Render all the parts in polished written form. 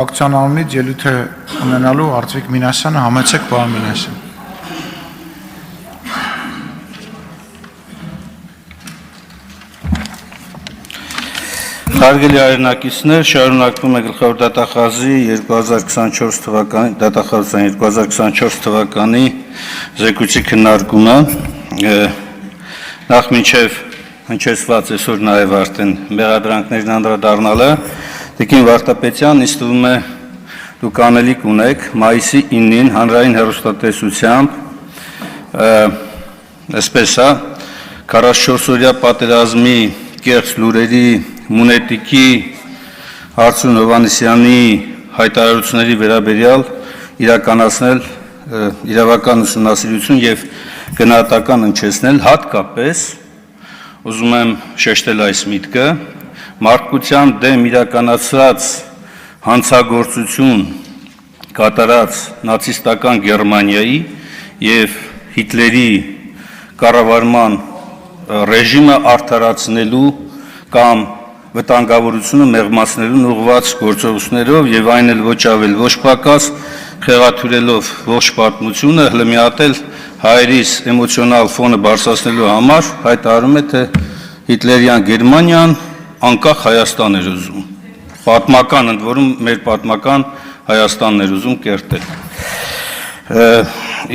Ակցիան անունից ելույթ է ունենալու Արծվիկ Մինասյանը, համեցեք պարոն Մինասյան։ Հարգելի հայրենակիցներ, շարունակվում է գլխավոր դատախազի 2024 թվականի դատախազության 2024 թվականի զեկույցի քննարկումը նախ մինչև հնչեցված այսօր նաև արդեն մեղադրանքներին անդրադառնալը Տիկին Վարդապետյան, ինձ թվում է դուք անելիք ունեք մայիսի 9-ին հանրային հեռուստատեսությամբ այսպես է 44-օրյա պատերազմի կեղծ լուրերի Մունետիկի Արծուն Հովհաննիսյանի հայտարարությունների վերաբերյալ իրականացնել իրավական ուսումնասիրություն եւ գնահատական հնչեցնել հատկապես ուզում եմ շեշտել այս միտքը մարդկության դեմ իրականացած հանցագործություն կատարած նացիստական Գերմանիայի եւ Հիտլերի կառավարման ռեժիմը արդարացնելու կամ վտանգավորությունը մեղմացնելուն ուղղված գործողություններով եւ այն էլ ոչ ավել ոչ պակաս խեղաթյուրելով ողջ պատմությունը հլմիատել հայերիս էմոցիոնալ ֆոնը բարձրացնելու համար հայտարարում է թե Հիտլերյան Գերմանիան անկախ Հայաստան էր ուզում պատմական ընդ որում մեր պատմական Հայաստանն էր ուզում կերտել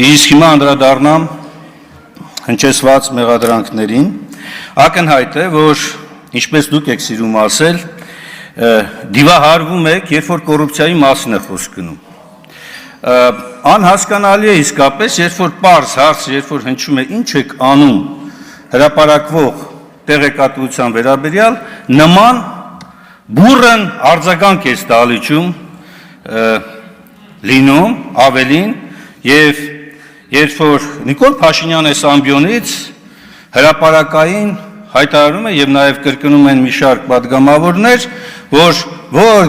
իսկ հիմա անդրադառնամ հնչեցված մեղադրանքներին ակնհայտ է որ ինչպես դուք եք սիրում ասել դիվահարվում եք երբ որ կոռուպցիայի մասին է խոսք գնում անհասկանալի է իսկապես երբ որ պարզ հարց երբ որ հնչում է ինչ եք անում հրապարակվող տեղեկատվության վերաբերյալ նման բուրըն արձագանք է ստալիչում լինում ավելին եւ երբ որ Նիկոլ Փաշինյանը այս ամբիոնից հրապարակային հայտարարում է եւ նաեւ կրկնում են մի շարք պատգամավորներ որ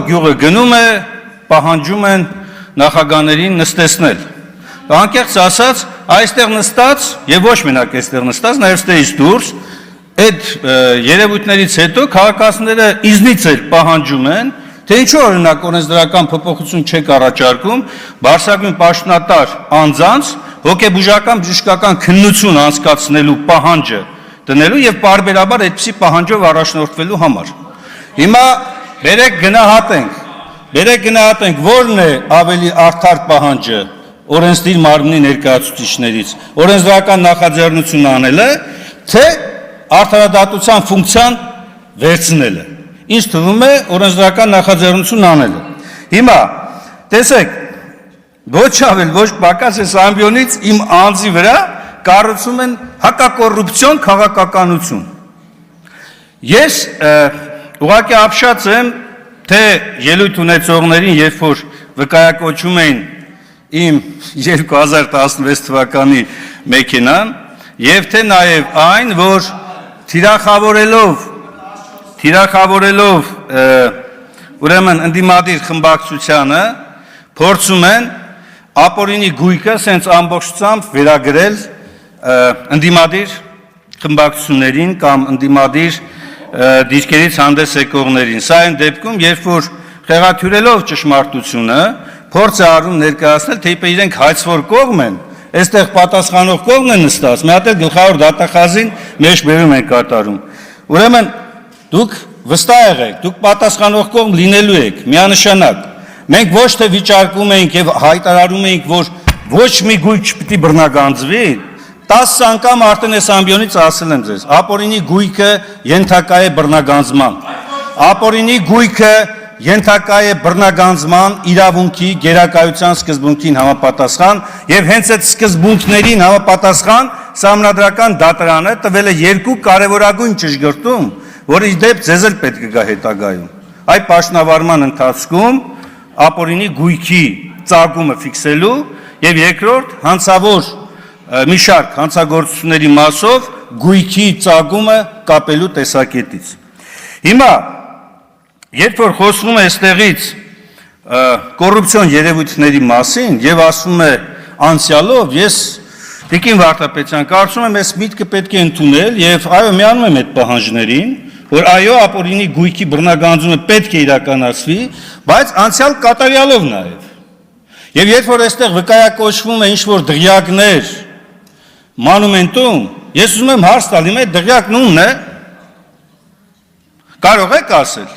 գյուղը գնում է պահանջում են նախագաներին նստեցնել անկեղծ ասած այստեղ նստած եւ ոչ մենակ այստեղ նստած նաեւ ստեից դուրս այդ երևույթներից հետո քաղաքացիները իզնից էլ պահանջում են թե ինչու օրինակ օրենսդրական փոփոխություն չեք առաջարկում բարձրագույն պաշտոնատար անձանց հոգեբուժական բժշկական քննություն անցկացնելու պահանջը դնելու եւ բարբերաբար այդպիսի պահանջով առաջնորդվելու համար հիմա բերեք գնահատենք որն է ավելի արդար պահանջը օրենսդիր մարմնի ներկայացուցիչներից օրենսդրական նախաձեռնություն անելը թե արդարադատության ֆունկցիան վերցնելը ինձ թվում է օրենսդրական նախաձեռնություն անելը հիմա տեսեք ոչ ավել ոչ պակաս այս ամբիոնից իմ անձի վրա կառուցում են հակակոռուպցիոն քաղաքականություն ես ուղղակի ապշած եմ թե ելույթ ունեցողներին երբ որ վկայակոչում էին իմ 2016 թվականի մեքենան եւ թե նաեւ այն որ թիրախավորելով ուրեմն ընդդիմադիր խմբակցությանը փորձում են ապօրինի գույքը սենց ամբողջությամբ վերագրել ընդդիմադիր խմբակցություններին կամ ընդդիմադիր դիրքերից հանդես եկողներին սա այն դեպքում երբ որ խեղաթյուրելով ճշմարտությունը փորձ է արում ներկայացնել թե իբր իրենք հայցվոր կողմ են այստեղ պատասխանող կողմն է նստած մի հատ էլ գլխավոր դատախազին մեջ բերում են կատարում ուրեմն դուք վստահ եղեք դուք պատասխանող կողմ լինելու եք միանշանակ մենք ոչ թե վիճարկում ենք եւ հայտարարում ենք որ ոչ մի գույք չպիտի բռնագանձվի 10 անգամ արդեն այս ամբիոնից ասել եմ ձեզ ապօրինի գույքը ենթակա է բռնագանձման ապօրինի գույքը ենթակա է բռնագանձման իրավունքի գերակայության սկզբունքին համապատասխան եւ հենց այդ սկզբունքներին համապատասխան սահմանադրական դատարանը տվել է երկու կարևորագույն ճշգրտում որի դեպ ձեզ էլ պետք է գա հետագայում այ պաշտոնավարման ընթացքում ապօրինի գույքի ծագումը ֆիքսելու եւ երկրորդ հանցավոր մի շարք հանցագործությունների մասով գույքի ծագումը կապելու տեսակետից հիմա երբ որ խոսվում է այստեղից կոռուպցիոն երևույթների մասին եւ ասվում է անցյալով ես Տիկին Վարդապետյան կարծում եմ այս միտքը պետք է ընդունել եւ այո միանում եմ այդ պահանջներին որ այո, ապօրինի գույքի բռնագանձումը պետք է իրականացվի, բայց անցյալ կատարյալով նաև։ Եվ երբ որ այստեղ վկայակոչվում է ինչ-որ դղյակներ մանումենտում, ես ուզում եմ հարց տալ, իմ այդ դղյակն ումն է, կարող եք ասել։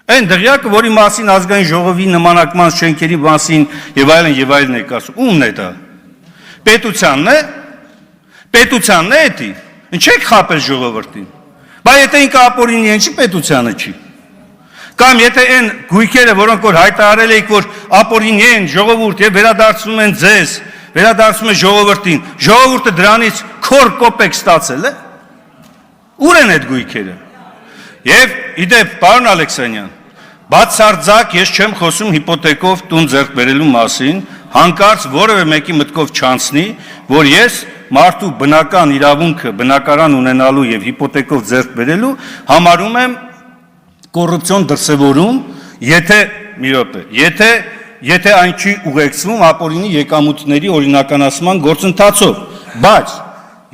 Այն դղյակը, որի մասին ազգային ժողովի նմանակման շենքերի մասին եւ այլն եք ասում, ումն է դա։ Պետությանն է։ Պետությանն է էդի։ Ինչ եք խաբել ժողովրդին։ Բայց եթե ինքը ապօրինի է, ինչի պետությանը չի։ Կամ եթե այն գույքերը, որոնք որ հայտարարել եք, որ ապօրինի են ժողովուրդ եւ վերադարձնում են ձեզ, վերադարձնում է ժողովրդին, ժողովուրդը դրանից քոր կոպեկ ստացել է։ Ուր են այդ գույքերը։ Եվ իդեպ, պարոն Ալեքսանյան, բացարձակ ես չեմ խոսում հիպոթեկով տուն ձեռք բերելու մասին, հանկարծ որևէ մեկի մտքով չանցնի, որ ես մարդու բնական իրավունքը, բնակարան ունենալու եւ հիպոթեկով ձեռք բերելու համարում եմ կոռուպցիոն դրսևորում, եթե այն չի ուղեկցվում ապօրինի եկամուտների օրինականացման գործընթացով, բայց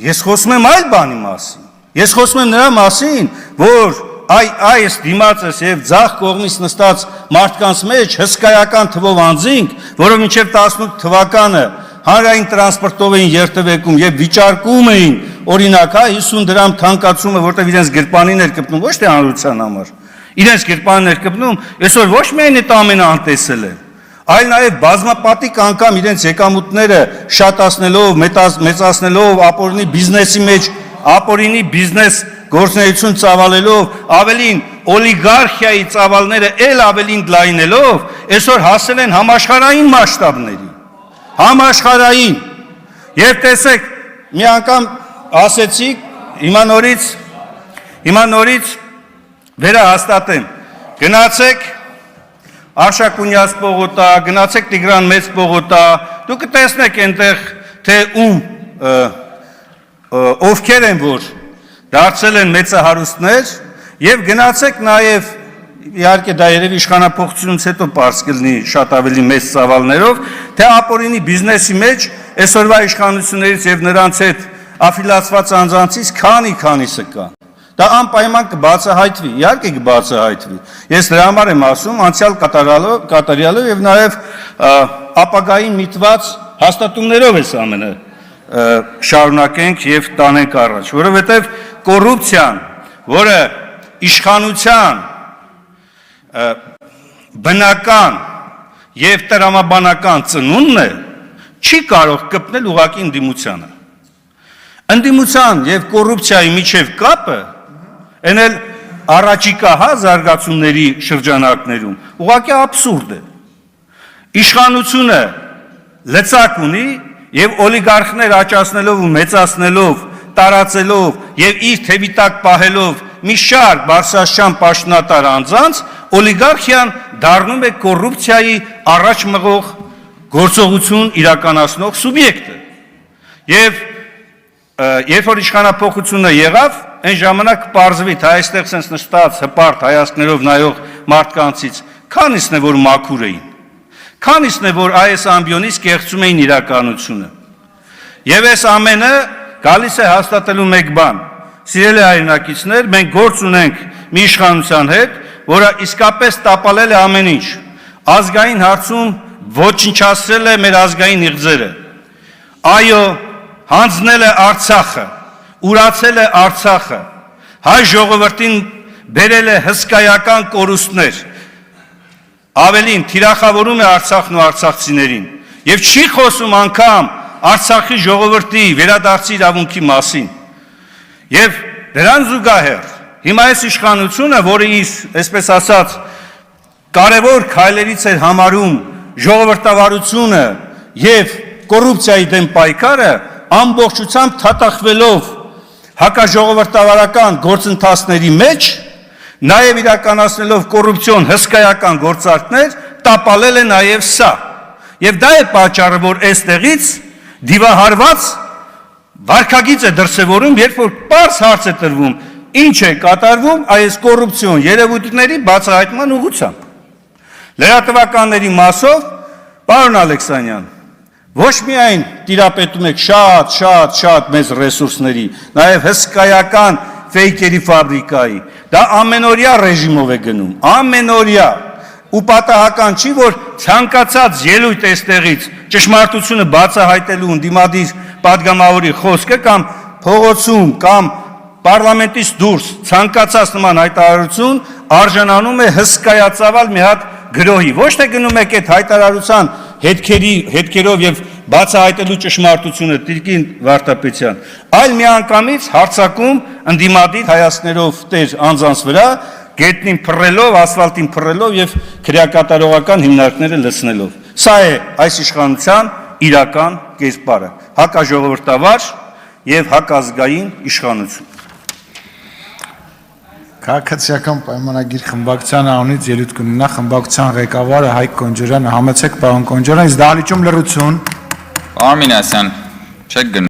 ես խոսում եմ այլ բանի մասին։ Ես խոսում եմ նրա մասին, որ այս դիմացս եւ ձախ կողմից նստած մարդկանց մեջ հսկայական թվով անձինք, որով մինչև 18 թվականը հանրային տրանսպորտով էին երթևեկում եւ վիճարկում էին օրինակ 50 դրամ թանկացումը, որտեղ իրենց գրպանին էր կպնում, ոչ թե հանրության համար։ Իրենց գրպանին էր կպնում, այսօր ոչ միայն այդ ամենը անտեսել են, այլ նաեւ բազմապատիկ անգամ իրենց եկամուտները շատացնելով, մեծացնելով ապօրինի բիզնեսի մեջ, ապօրինի բիզնես գործունեություն ծավալելով, ավելին օլիգարխիայի ծավալները էլ ավելին լայնելով, այսօր հասել են համաշխարհային մասշտաբների։ Համաշխարհային։ Եվ տեսեք, մի անգամ ասեցիք, հիմա նորից վերահաստատեմ։ Գնացեք Արշակունյաց պողոտա, գնացեք Տիգրան Մեծ պողոտա, դուք կտեսնեք այնտեղ, թե ովքեր են որ դարձել են մեծահարուստներ եւ գնացեք նաեւ իհարկե դա երևի իշխանապողությունից հետո པարզ կլինի շատ ավելի մեծ ծավալներով թե ապօրինի բիզնեսի մեջ այսօրվա իշխանություններից եւ նրանց հետ աֆիլացված անձանցից քանիսը կա դա անպայման կբացահայտվի իհարկե կբացահայտվի ես դրա համար եմ ասում անցյալ կատարյալով եւ նաեւ ապագային միտված հաստատումներով էս ամենը շարունակենք եւ տանենք առաջ որովհետեւ կոռուպցիան որը իշխանության բնական եւ տրամաբանական ծնունդն է չի կարող կպնել ուղղակի ընդդիմությանը ընդդիմության եւ կոռուպցիայի միջև կապը ենել առաջիկա զարգացումների շրջանակներում ուղղակի աբսուրդ է իշխանությունը լծակ ունի եւ օլիգարխներ աճացնելով ու մեծացնելով տարածելով եւ իր թևի տակ պահելով մի շարք բարձրաստիճան պաշտոնատար անձանց օլիգարխիան դառնում է կոռուպցիայի առաջ մղող գործողություն իրականացնող սուբյեկտը եւ երբ որ իշխանապողությունը եղավ այն ժամանակ պարզվի թե այստեղ sense նստած հպարտ հայացքներով նայող մարդկանցից քանիսն է որ մաքուր էին քանիսն է որ այս ամբիոնից կեղծում էին իրականությունը եւ այս ամենը գալիս է հաստատելու մեկ բան սիրելի հայրենակիցներ մենք գործ ունենք մի իշխանության հետ որը իսկապես տապալել է ամեն ինչ ազգային հարցում ոչնչացրել է մեր ազգային իղձերը այո հանձնել է Արցախը ուրացել է Արցախը հայ ժողովրդին բերել է հսկայական կորուստներ ավելին թիրախավորում է Արցախն ու արցախցիներին եւ չի խոսում անգամ Արցախի ժողովրդի վերադարձի իրավունքի մասին եւ դրան զուգահեռ հիմա այս իշխանությունը որը իր այսպես ասած կարևոր քայլերից էր համարում ժողովրդավարությունը եւ կոռուպցիայի դեմ պայքարը ամբողջությամբ թաթախվելով հակաժողովրդավարական գործընթացների մեջ նաև իրականացնելով կոռուպցիոն հսկայական գործարքներ տապալել է նաև սա եւ դա է պատճառը որ այստեղից դիվահարված վարկագիծ է դրսևորում երբ որ པարզ հարց է տրվում ինչ է կատարվում այս կոռուպցիոն երևույթների բացահայտման ուղղությամբ լրատվականների մասով պարոն Ալեքսանյան ոչ միայն տիրապետում եք շատ մեծ ռեսուրսների, նաև հսկայական ֆեյքերի ֆաբրիկայի, դա ամենօրյա ռեժիմով է գնում, ամենօրյա, ու պատահական չի, որ ցանկացած ելույթ այստեղից ճշմարտությունը բացահայտելու ընդդիմադիր падգամավորի խոսքը կամ փողոցում կամ պարլամենտից դուրս ցանկացած նման հայտարարություն արժանանում է հսկայածավալ մի հատ գրոհի, ոչ թե գնում եք այդ հայտարարության հետքերով եւ բացահայտելու ճշմարտությունը Տիկին Վարդապետյան, այլ միանգամից հարձակում ընդդիմադիր հայացքներով տեր անձանց վրա, գետնին փռելով, ասֆալտին փռելով եւ քրեակատարողական հիմնարկները լցնելով։ Սա է այս իշխանության իրական կերպարը, հակաժողովրդավար եւ հակազգային իշխանություն։ Քաղաքացիական պայմանագիր խմբակցության անունից ելույթ կունենա խմբակցության ղեկավարը Հայկ Կոնջորյանը, համեցեք պարոն Կոնջորյան, իսկ դահլիճում լռություն։ Պարոն Մինասյան, չեք գնում։